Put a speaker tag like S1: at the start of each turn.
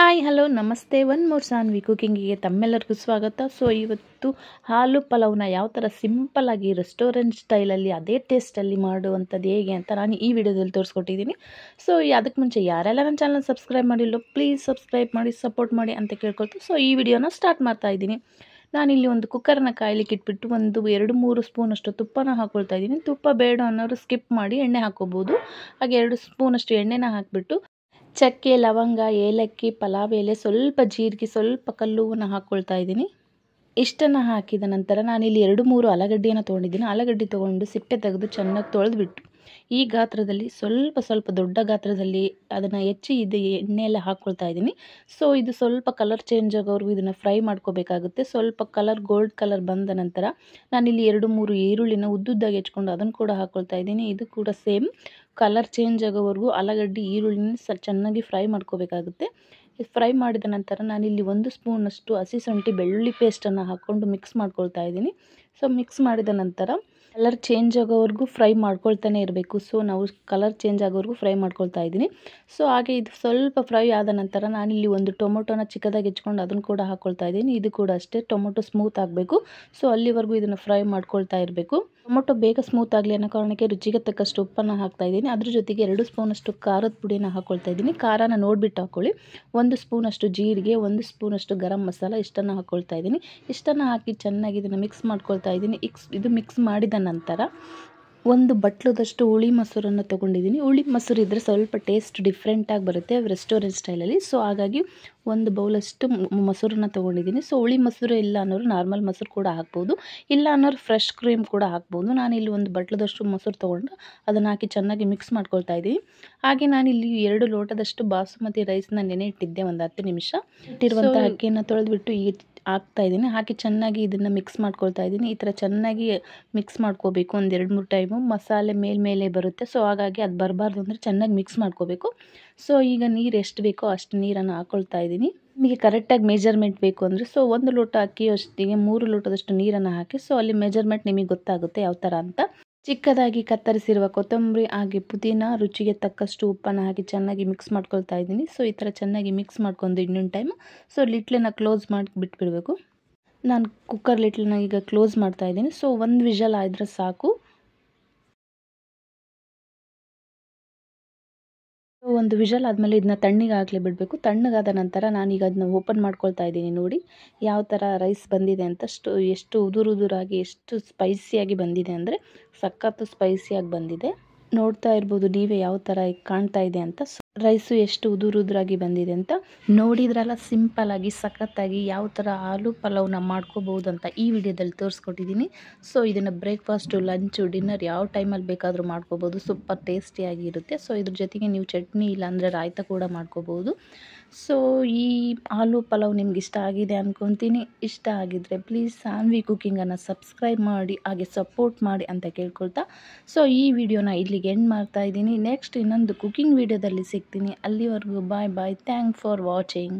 S1: Hi hello ನಮಸ್ತೆ one more Saanvi ಕುಕಿಂಗಿಗೆ ತಮ್ಮೆಲ್ಲರಿಗೂ ಸ್ವಾಗತ. ಸೊ ಇವತ್ತು ಹಾಲು ಪಲಾವ್ನ ಯಾವ ಥರ ಸಿಂಪಲ್ಲಾಗಿ ರೆಸ್ಟೋರೆಂಟ್ ಸ್ಟೈಲಲ್ಲಿ ಅದೇ ಟೇಸ್ಟಲ್ಲಿ ಮಾಡುವಂಥದ್ದು ಹೇಗೆ ಅಂತ ನಾನು ಈ ವಿಡಿಯೋದಲ್ಲಿ ತೋರಿಸ್ಕೊಟ್ಟಿದ್ದೀನಿ. ಸೊ ಅದಕ್ಕೆ ಮುಂಚೆ ಯಾರೆಲ್ಲ ನನ್ನ ಚಾನಲ್ ಸಬ್ಸ್ಕ್ರೈಬ್ ಮಾಡಿಲ್ಲೋ ಪ್ಲೀಸ್ ಸಬ್ಸ್ಕ್ರೈಬ್ ಮಾಡಿ ಸಪೋರ್ಟ್ ಮಾಡಿ ಅಂತ ಕೇಳ್ಕೊಳ್ತು. ಸೊ ಈ ವಿಡಿಯೋನ ಸ್ಟಾರ್ಟ್ ಮಾಡ್ತಾ ಇದ್ದೀನಿ. ನಾನಿಲ್ಲಿ ಒಂದು ಕುಕ್ಕರ್ನ ಕಾಯ್ಲಿಕ್ಕೆ ಇಟ್ಬಿಟ್ಟು ಒಂದು 2-3 ಸ್ಪೂನಷ್ಟು ತುಪ್ಪನ ಹಾಕ್ಕೊಳ್ತಾ ಇದ್ದೀನಿ. ತುಪ್ಪ ಬೇಡ ಅನ್ನೋರು ಸ್ಕಿಪ್ ಮಾಡಿ ಎಣ್ಣೆ ಹಾಕ್ಕೋಬೋದು. ಹಾಗೆ 2 ಸ್ಪೂನಷ್ಟು ಎಣ್ಣೆನ ಹಾಕಿಬಿಟ್ಟು ಚಕ್ಕೆ, ಲವಂಗ, ಏಲಕ್ಕಿ, ಪಲಾವ್ ಎಲೆ, ಸ್ವಲ್ಪ ಜೀರಿಗೆ, ಸ್ವಲ್ಪ ಕಲ್ಲುವನ್ನು ಹಾಕ್ಕೊಳ್ತಾ ಇದ್ದೀನಿ. ಇಷ್ಟನ್ನು ಹಾಕಿದ ನಂತರ ನಾನಿಲ್ಲಿ 2-3 ಆಲೂಗಡ್ಡೆಯನ್ನು ತೊಗೊಂಡಿದ್ದೀನಿ. ಆಲೂಗಡ್ಡೆ ತೊಗೊಂಡು ಸಿಪ್ಪೆ ತೆಗೆದು ಚೆನ್ನಾಗಿ ತೊಳೆದ್ಬಿಟ್ಟು ಈ ಗಾತ್ರದಲ್ಲಿ ಸ್ವಲ್ಪ ದೊಡ್ಡ ಗಾತ್ರದಲ್ಲಿ ಅದನ್ನು ಹೆಚ್ಚಿ ಇದು ಎಣ್ಣೆಯೆಲ್ಲ ಹಾಕ್ಕೊಳ್ತಾ ಇದ್ದೀನಿ. ಸೊ ಇದು ಸ್ವಲ್ಪ ಕಲರ್ ಚೇಂಜ್ ಆಗೋವರೆಗೂ ಇದನ್ನು ಫ್ರೈ ಮಾಡ್ಕೋಬೇಕಾಗುತ್ತೆ. ಸ್ವಲ್ಪ ಕಲರ್ ಗೋಲ್ಡ್ ಕಲರ್ ಬಂದ ನಂತರ ನಾನಿಲ್ಲಿ 2-3 ಈರುಳ್ಳಿನ ಉದ್ದುದ್ದಾಗಿ ಹೆಚ್ಕೊಂಡು ಅದನ್ನು ಕೂಡ ಹಾಕ್ಕೊಳ್ತಾ ಇದ್ದೀನಿ. ಇದು ಕೂಡ ಸೇಮ್ ಕಲರ್ ಚೇಂಜ್ ಆಗೋವರೆಗೂ ಆಲೂಗಡ್ಡೆ ಈರುಳ್ಳಿನ ಚೆನ್ನಾಗಿ ಫ್ರೈ ಮಾಡ್ಕೋಬೇಕಾಗುತ್ತೆ. ಫ್ರೈ ಮಾಡಿದ ನಂತರ ನಾನಿಲ್ಲಿ 1 ಸ್ಪೂನಷ್ಟು ಹಸಿ ಶುಂಠಿ ಬೆಳ್ಳುಳ್ಳಿ ಪೇಸ್ಟನ್ನು ಹಾಕ್ಕೊಂಡು ಮಿಕ್ಸ್ ಮಾಡ್ಕೊಳ್ತಾ ಇದ್ದೀನಿ. ಸೊ ಮಿಕ್ಸ್ ಮಾಡಿದ ನಂತರ ಕಲರ್ ಚೇಂಜ್ ಆಗೋವರೆಗೂ ಫ್ರೈ ಮಾಡ್ಕೊಳ್ತಾನೆ ಇರಬೇಕು. ಸೊ ನಾವು ಕಲರ್ ಚೇಂಜ್ ಆಗೋವರೆಗೂ ಫ್ರೈ ಮಾಡ್ಕೊಳ್ತಾ ಇದ್ದೀನಿ. ಸೊ ಹಾಗೆ ಇದು ಸ್ವಲ್ಪ ಫ್ರೈ ಆದ ನಂತರ ನಾನಿಲ್ಲಿ ಒಂದು ಟೊಮೊಟೊನ ಚಿಕ್ಕದಾಗಿ ಹೆಚ್ಕೊಂಡು ಅದನ್ನು ಕೂಡ ಹಾಕ್ಕೊಳ್ತಾ ಇದ್ದೀನಿ. ಇದು ಕೂಡ ಅಷ್ಟೇ ಟೊಮೊಟೊ ಸ್ಮೂತ್ ಆಗಬೇಕು. ಸೊ ಅಲ್ಲಿವರೆಗೂ ಇದನ್ನು ಫ್ರೈ ಮಾಡ್ಕೊಳ್ತಾ ಇರಬೇಕು. ಟೊಮೊಟೊ ಬೇಗ ಸ್ಮೂತ್ ಆಗಲಿ ಅನ್ನೋ ಕಾರಣಕ್ಕೆ ರುಚಿಗೆ ತಕ್ಕಷ್ಟು ಉಪ್ಪನ್ನು ಹಾಕ್ತಾ ಇದ್ದೀನಿ. ಅದ್ರ ಜೊತೆಗೆ 2 ಸ್ಪೂನಷ್ಟು ಖಾರದ ಪುಡಿನ ಹಾಕ್ಕೊಳ್ತಾ ಇದ್ದೀನಿ. ಖಾರನ ನೋಡಿಬಿಟ್ಟು ಹಾಕ್ಕೊಳ್ಳಿ. 1 ಸ್ಪೂನಷ್ಟು ಜೀರಿಗೆ, 1 ಸ್ಪೂನಷ್ಟು ಗರಂ ಮಸಾಲ ಇಷ್ಟನ್ನು ಹಾಕ್ಕೊಳ್ತಾ ಇದ್ದೀನಿ. ಇಷ್ಟನ್ನು ಹಾಕಿ ಚೆನ್ನಾಗಿ ಇದನ್ನು ಮಿಕ್ಸ್ ಮಾಡ್ಕೊಳ್ತಾ ಇದ್ದೀನಿ. ಇದು ಮಿಕ್ಸ್ ಮಾಡಿದ ನಂತರ 1 ಬಟ್ಲದಷ್ಟು ಹುಳಿ ಮೊಸರನ್ನು ತೊಗೊಂಡಿದ್ದೀನಿ. ಹುಳಿ ಮೊಸರು ಇದ್ದರೆ ಸ್ವಲ್ಪ ಟೇಸ್ಟ್ ಡಿಫ್ರೆಂಟಾಗಿ ಬರುತ್ತೆ ರೆಸ್ಟೋರೆಂಟ್ ಸ್ಟೈಲಲ್ಲಿ. ಸೊ ಹಾಗಾಗಿ 1 ಬೌಲಷ್ಟು ಮೊಸರನ್ನ ತೊಗೊಂಡಿದ್ದೀನಿ. ಸೊ ಹುಳಿ ಮೊಸರು ಇಲ್ಲ ಅನ್ನೋರು ನಾರ್ಮಲ್ ಮೊಸರು ಕೂಡ ಹಾಕ್ಬೋದು, ಇಲ್ಲ ಅನ್ನೋರು ಫ್ರೆಶ್ ಕ್ರೀಮ್ ಕೂಡ ಹಾಕ್ಬೋದು. ನಾನಿಲ್ಲಿ 1 ಬಟ್ಲದಷ್ಟು ಮೊಸರು ತೊಗೊಂಡು ಅದನ್ನು ಹಾಕಿ ಚೆನ್ನಾಗಿ ಮಿಕ್ಸ್ ಮಾಡ್ಕೊಳ್ತಾ ಇದ್ದೀನಿ. ಹಾಗೆ ನಾನಿಲ್ಲಿ 2 ಲೋಟದಷ್ಟು ಬಾಸುಮತಿ ರೈಸ್ನ ನೆನೆ ಇಟ್ಟಿದ್ದೆ ಒಂದು 10 ನಿಮಿಷ. ಇಟ್ಟಿರುವಂಥ ಅಕ್ಕಿಯನ್ನು ತೊಳೆದ್ಬಿಟ್ಟು ಈಗ ಹಾಕ್ತಾ ಇದ್ದೀನಿ. ಹಾಕಿ ಚೆನ್ನಾಗಿ ಇದನ್ನು ಮಿಕ್ಸ್ ಮಾಡ್ಕೊಳ್ತಾ ಇದ್ದೀನಿ. ಈ ಥರ ಚೆನ್ನಾಗಿ ಮಿಕ್ಸ್ ಮಾಡ್ಕೋಬೇಕು. ಒಂದು 2-3 ಟೈಮು ಮಸಾಲೆ ಮೇಲೆ ಬರುತ್ತೆ. ಸೊ ಹಾಗಾಗಿ ಅದು ಬರಬಾರ್ದು ಅಂದರೆ ಚೆನ್ನಾಗಿ ಮಿಕ್ಸ್ ಮಾಡ್ಕೋಬೇಕು. ಸೊ ಈಗ ನೀರು ಎಷ್ಟು ಬೇಕೋ ಅಷ್ಟು ನೀರನ್ನು ಹಾಕ್ಕೊಳ್ತಾ ಇದ್ದೀನಿ. ನಿಮಗೆ ಕರೆಕ್ಟಾಗಿ ಮೆಜರ್ಮೆಂಟ್ ಬೇಕು ಅಂದರೆ ಸೊ 1 ಲೋಟ ಅಕ್ಕಿ ಅಷ್ಟಿಗೆ 3 ಲೋಟದಷ್ಟು ನೀರನ್ನು ಹಾಕಿ. ಸೊ ಅಲ್ಲಿ ಮೆಜರ್ಮೆಂಟ್ ನಿಮಗೆ ಗೊತ್ತಾಗುತ್ತೆ ಯಾವ ಥರ ಅಂತ. ಚಿಕ್ಕದಾಗಿ ಕತ್ತರಿಸಿರುವ ಕೊತ್ತಂಬರಿ ಹಾಗೆ ಪುದೀನ, ರುಚಿಗೆ ತಕ್ಕಷ್ಟು ಉಪ್ಪನ್ನು ಹಾಕಿ ಚೆನ್ನಾಗಿ ಮಿಕ್ಸ್ ಮಾಡ್ಕೊಳ್ತಾ ಇದ್ದೀನಿ. ಸೊ ಈ ಥರ ಚೆನ್ನಾಗಿ ಮಿಕ್ಸ್ ಮಾಡ್ಕೊಂಡು ಇನ್ನೊಂದು ಟೈಮ್ ಸೊ ಲಿಟ್ಲನ್ನ ಕ್ಲೋಸ್ ಮಾಡಿ ಬಿಟ್ಬಿಡಬೇಕು. ನಾನು ಕುಕ್ಕರ್ ಲಿಟ್ಲನ್ನ ಈಗ ಕ್ಲೋಸ್ ಮಾಡ್ತಾ ಇದ್ದೀನಿ. ಸೊ 1 ವಿಷಲ್ ಆದ್ರೆ ಸಾಕು. ಒಂದು ವಿಷಲ್ ಆದಮೇಲೆ ಇದನ್ನ ತಣ್ಣಗೆ ಆಗಲಿ ಬಿಡಬೇಕು. ತಣ್ಣಗಾದ ನಂತರ ನಾನೀಗ ಅದನ್ನ ಓಪನ್ ಮಾಡ್ಕೊಳ್ತಾ ಇದ್ದೀನಿ. ನೋಡಿ ಯಾವ ಥರ ರೈಸ್ ಬಂದಿದೆ ಅಂತ. ಎಷ್ಟು ಉದುರಾಗಿ ಎಷ್ಟು ಸ್ಪೈಸಿಯಾಗಿ ಬಂದಿದೆ ಅಂದರೆ ಸಖತ್ತು ಸ್ಪೈಸಿಯಾಗಿ ಬಂದಿದೆ. ನೋಡ್ತಾ ಇರ್ಬೋದು ನೀವೇ ಯಾವ ಥರ ಕಾಣ್ತಾ ಇದೆ ಅಂತ. ರೈಸು ಎಷ್ಟು ಉದುರಾಗಿ ಬಂದಿದೆ ಅಂತ ನೋಡಿದ್ರಲ್ಲ. ಸಿಂಪಲ್ಲಾಗಿ ಸಖತ್ತಾಗಿ ಯಾವ ಥರ ಆಲೂ ಪಲಾವ್ನ ಮಾಡ್ಕೋಬೋದು ಅಂತ ಈ ವಿಡಿಯೋದಲ್ಲಿ ತೋರಿಸ್ಕೊಟ್ಟಿದ್ದೀನಿ. ಸೊ ಇದನ್ನು ಬ್ರೇಕ್ಫಾಸ್ಟು, ಲಂಚು, ಡಿನ್ನರ್ ಯಾವ ಟೈಮಲ್ಲಿ ಬೇಕಾದರೂ ಮಾಡ್ಕೋಬೋದು. ಸೂಪರ್ ಟೇಸ್ಟಿಯಾಗಿ ಇರುತ್ತೆ. ಸೊ ಇದ್ರ ಜೊತೆಗೆ ನೀವು ಚಟ್ನಿ ಇಲ್ಲಾಂದರೆ ರಾಯ್ತ ಕೂಡ ಮಾಡ್ಕೋಬೋದು. ಸೊ ಈ ಆಲೂ ಪಲಾವ್ ನಿಮ್ಗೆ ಇಷ್ಟ ಆಗಿದೆ ಅಂದ್ಕೊತೀನಿ. ಇಷ್ಟ ಆಗಿದ್ದರೆ ಪ್ಲೀಸ್ ಸಾನ್ವಿ ಕುಕಿಂಗನ್ನು ಸಬ್ಸ್ಕ್ರೈಬ್ ಮಾಡಿ ಹಾಗೆ ಸಪೋರ್ಟ್ ಮಾಡಿ ಅಂತ ಕೇಳ್ಕೊಳ್ತಾ ಸೊ ಈ ವಿಡಿಯೋನ ಇಲ್ಲಿಗೆ ಎಂಡ್ ಮಾಡ್ತಾ ಇದ್ದೀನಿ. ನೆಕ್ಸ್ಟ್ ಇನ್ನೊಂದು ಕುಕಿಂಗ್ ವಿಡಿಯೋದಲ್ಲಿ ಸಿಗ್ತೀನಿ. ಅಲ್ಲಿವರೆಗೂ ಬಾಯ್. Thank for watching.